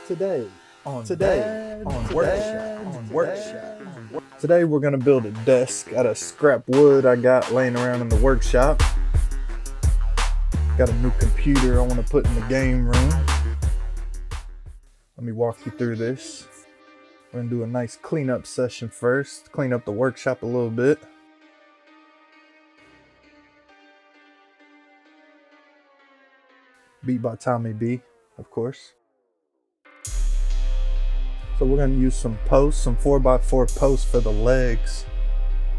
Today on workshop. Today we're gonna build a desk out of scrap wood I got laying around in the workshop. Got a new computer I want to put in the game room. Let me walk you through this. We're gonna do a nice cleanup session first. Clean up the workshop a little bit. Beat by Tommy B, of course. So we're gonna use some posts, some 4x4 posts for the legs.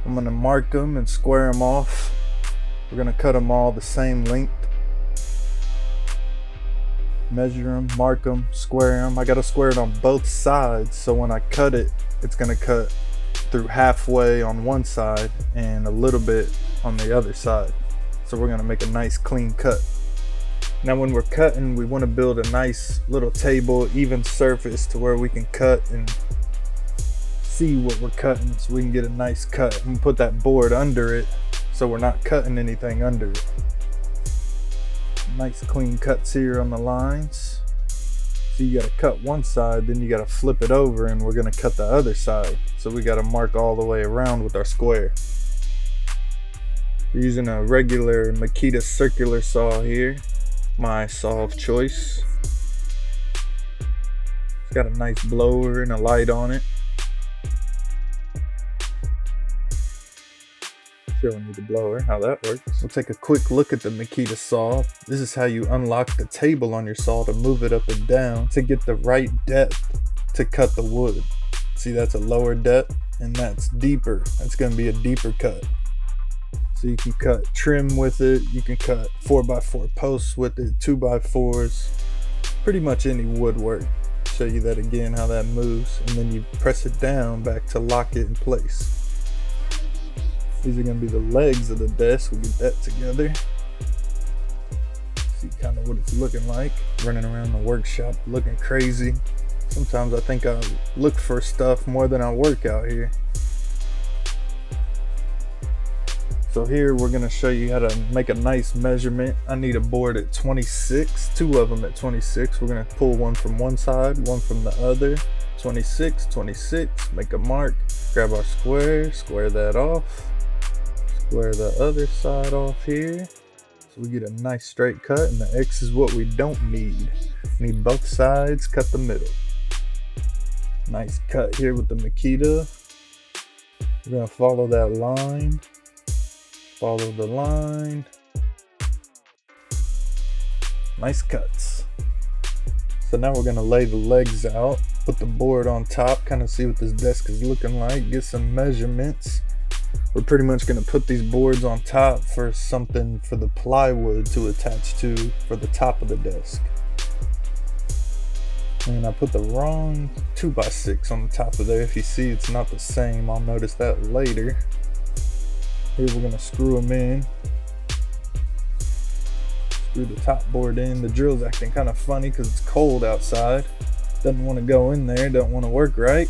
I'm gonna mark them and square them off. We're gonna cut them all the same length. Measure them, mark them, square them. I gotta square it on both sides, so when I cut it, it's gonna cut through halfway on one side and a little bit on the other side. So we're gonna make a nice clean cut. Now when we're cutting, we want to build a nice little table, even surface to where we can cut and see what we're cutting so we can get a nice cut and put that board under it so we're not cutting anything under it. Nice clean cuts here on the lines. So you got to cut one side, then you got to flip it over and we're going to cut the other side. So we got to mark all the way around with our square. We're using a regular Makita circular saw here. My saw of choice. It's got a nice blower and a light on it. Showing you the blower, how that works. We'll take a quick look at the Makita saw. This is how you unlock the table on your saw to move it up and down to get the right depth to cut the wood. See, that's a lower depth and that's deeper. That's going to be a deeper cut. So you can cut trim with it, you can cut 4x4 posts with it, 2x4s, pretty much any woodwork. Show you that again, how that moves, and then you press it down back to lock it in place. These are gonna be the legs of the desk. We'll get that together. See kind of what it's looking like. Running around the workshop looking crazy. Sometimes I think I look for stuff more than I work out here. So here we're going to show you how to make a nice measurement. I need a board at 26, two of them at 26. We're going to pull one from one side, one from the other. 26, 26, make a mark, grab our square, square that off, square the other side off here. So we get a nice straight cut, and the X is what we don't need. We need both sides, cut the middle. Nice cut here with the Makita. We're going to follow that line. Follow the line. Nice cuts. So now we're gonna lay the legs out, put the board on top, kind of see what this desk is looking like, get some measurements. We're pretty much gonna put these boards on top for something for the plywood to attach to for the top of the desk. And I put the wrong 2x6 on the top of there. If you see it's not the same, I'll notice that later. Here we're gonna screw them in. Screw the top board in. The drill's acting kind of funny because it's cold outside. Doesn't want to go in there, don't want to work right.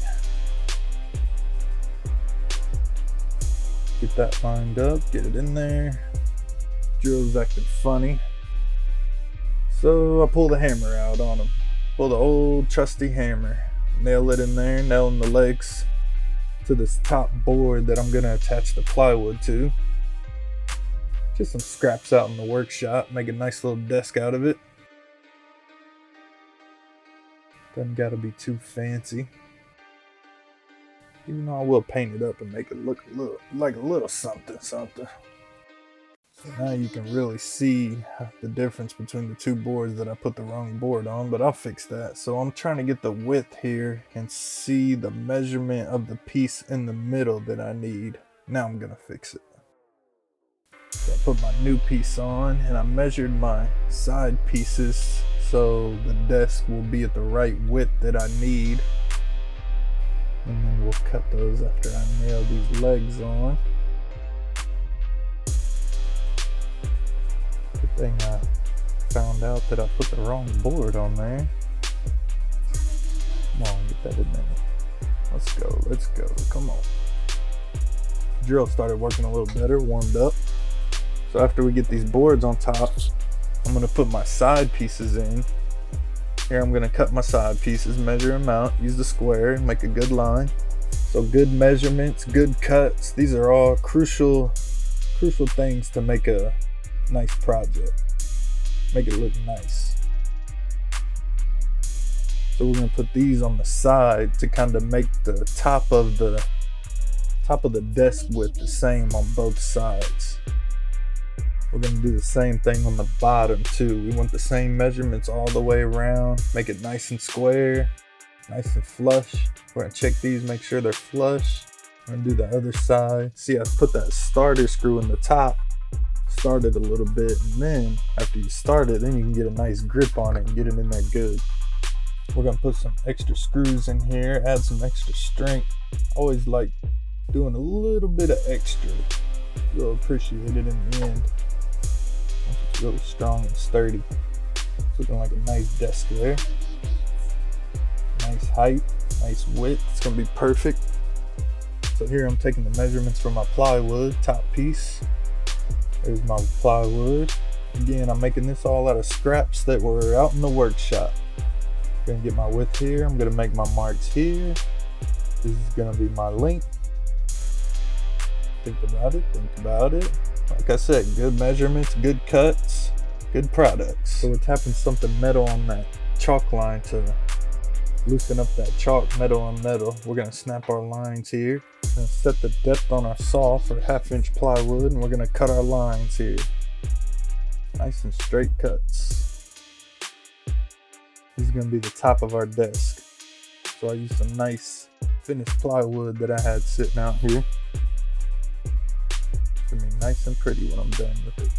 Get that lined up, get it in there. Drill's acting funny. So I pull the hammer out on them. Pull the old trusty hammer. Nail it in there, nailing the legs to this top board that I'm gonna attach the plywood to. Just some scraps out in the workshop, make a nice little desk out of it. Doesn't gotta be too fancy. Even though I will paint it up and make it look like a little something. So now you can really see the difference between the two boards that I put the wrong board on, but I'll fix that. So I'm trying to get the width here and see the measurement of the piece in the middle that I need. Now I'm gonna fix it. So I put my new piece on and I measured my side pieces so the desk will be at the right width that I need. And then we'll cut those after I nail these legs on. Good thing I found out that I put the wrong board on there. Come on, get that in there. Let's go, come on. Drill started working a little better, warmed up. So after we get these boards on top, I'm gonna put my side pieces in. Here I'm gonna cut my side pieces, measure them out, use the square, make a good line. So good measurements, good cuts, these are all crucial things to make a nice project. Make it look nice. So we're gonna put these on the side to kind of make the top of the desk width the same on both sides. We're gonna do the same thing on the bottom too. We want the same measurements all the way around, make it nice and square, nice and flush. We're gonna check these, make sure they're flush. We're gonna do the other side. See, I put that starter screw in the top, start it a little bit, and then after you start it, then you can get a nice grip on it and get it in there good. We're gonna put some extra screws in here, add some extra strength. Always like doing a little bit of extra. You'll appreciate it in the end. Once it's really strong and sturdy. It's looking like a nice desk there. Nice height, nice width. It's gonna be perfect. So here I'm taking the measurements for my plywood, top piece. There's my plywood. Again, I'm making this all out of scraps that were out in the workshop. Gonna get my width here. I'm gonna make my marks here. This is gonna be my length. Think about it. Like I said, good measurements, good cuts, good products. So we're tapping something metal on that chalk line to loosen up that chalk, metal on metal. We're gonna snap our lines here. We're gonna set the depth on our saw for 1/2 inch plywood, and we're gonna cut our lines here. Nice and straight cuts. This is gonna be the top of our desk. So I used some nice finished plywood that I had sitting out here. It's gonna be nice and pretty when I'm done with it.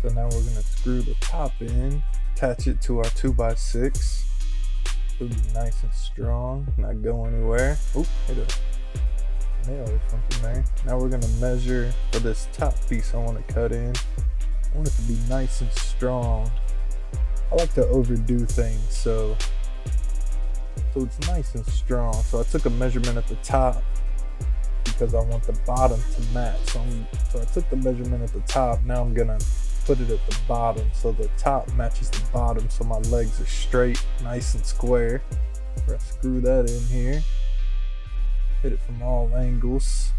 So now we're gonna screw the top in, attach it to our 2x6. It'll be nice and strong, not go anywhere. Oop, hit a nail or something there. Now we're gonna measure for this top piece I wanna cut in. I want it to be nice and strong. I like to overdo things, so it's nice and strong. So I took a measurement at the top because I want the bottom to match. So I took the measurement at the top. Now I'm gonna put it at the bottom so the top matches the bottom, so my legs are straight, nice and square. We're gonna screw that in here. Hit it from all angles.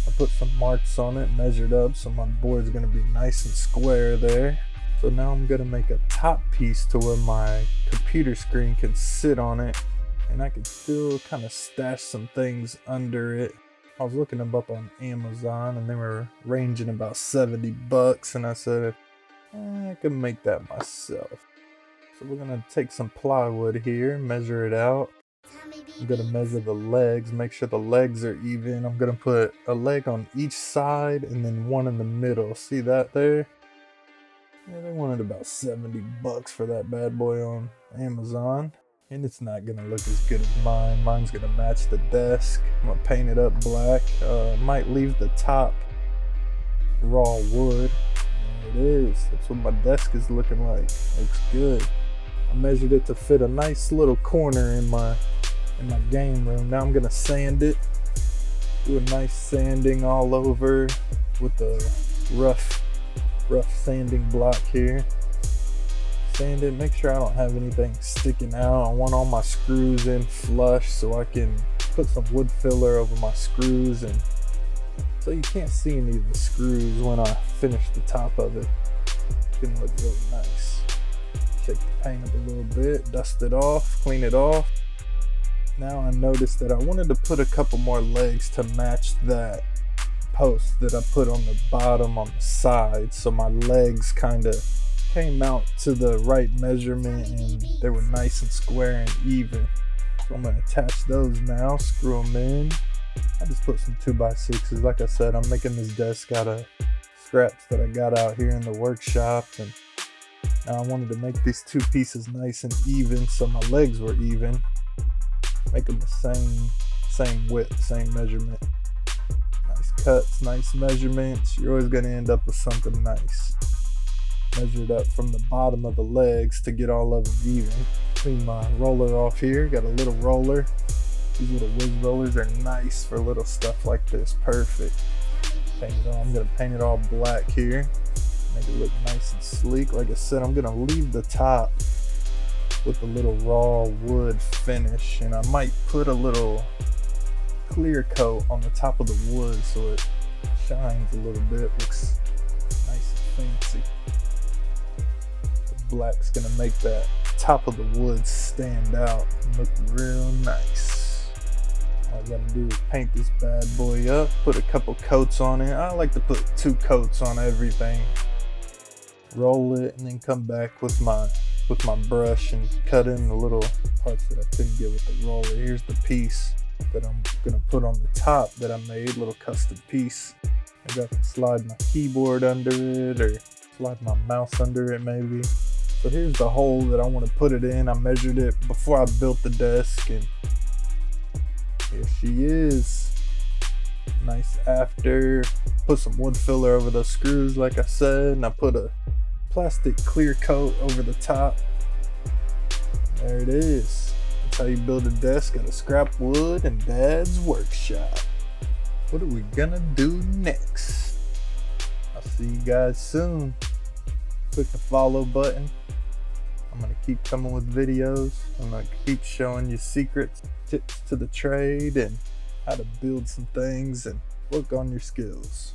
I put some marks on it, measured up, so my board's gonna be nice and square there. So now I'm gonna make a top piece to where my computer screen can sit on it, and I can still kind of stash some things under it. I was looking them up on Amazon and they were ranging about 70 bucks, and I said, I can make that myself. So we're gonna take some plywood here, measure it out. I'm gonna measure the legs, make sure the legs are even. I'm gonna put a leg on each side and then one in the middle. See that there? Yeah, they wanted about 70 bucks for that bad boy on Amazon. And it's not gonna look as good as mine. Mine's gonna match the desk. I'm gonna paint it up black. Might leave the top raw wood. There it is. That's what my desk is looking like. Looks good. I measured it to fit a nice little corner in my game room. Now I'm gonna sand it. Do a nice sanding all over with a rough sanding block here. Sand it, make sure I don't have anything sticking out. I want all my screws in flush so I can put some wood filler over my screws, and so you can't see any of the screws when I finish the top of it. It's gonna look really nice. Shake the paint up a little bit, dust it off, clean it off. Now I noticed that I wanted to put a couple more legs to match that post that I put on the bottom on the side, so my legs kind of came out to the right measurement and they were nice and square and even. So I'm going to attach those now, screw them in. I just put some 2x6s. Like I said, I'm making this desk out of scraps that I got out here in the workshop, and now I wanted to make these two pieces nice and even so my legs were even. Make them the same width, same measurement. Nice cuts, nice measurements. You're always going to end up with something nice. Measured up from the bottom of the legs to get all of them even. Clean my roller off here. Got a little roller. These little whiz rollers are nice for little stuff like this. Perfect. Paint it all. I'm going to paint it all black here. Make it look nice and sleek. Like I said, I'm going to leave the top with a little raw wood finish, and I might put a little clear coat on the top of the wood so it shines a little bit, looks nice and fancy. The black's gonna make that top of the wood stand out and look real nice. All I gotta do is paint this bad boy up, put a couple coats on it. I like to put 2 coats on everything. Roll it and then come back with my brush and cut in the little parts that I couldn't get with the roller. Here's the piece that I'm gonna put on the top that I made, little custom piece. Maybe I can slide my keyboard under it or slide my mouse under it maybe. So here's the hole that I want to put it in. I measured it before I built the desk, and here she is. Nice after. Put some wood filler over those screws like I said, and I put a plastic clear coat over the top. There it is. That's how you build a desk out of scrap wood in Dad's workshop. What are we gonna do next? I'll see you guys soon. Click the follow button. I'm gonna keep coming with videos. I'm gonna keep showing you secrets, tips to the trade, and how to build some things and work on your skills.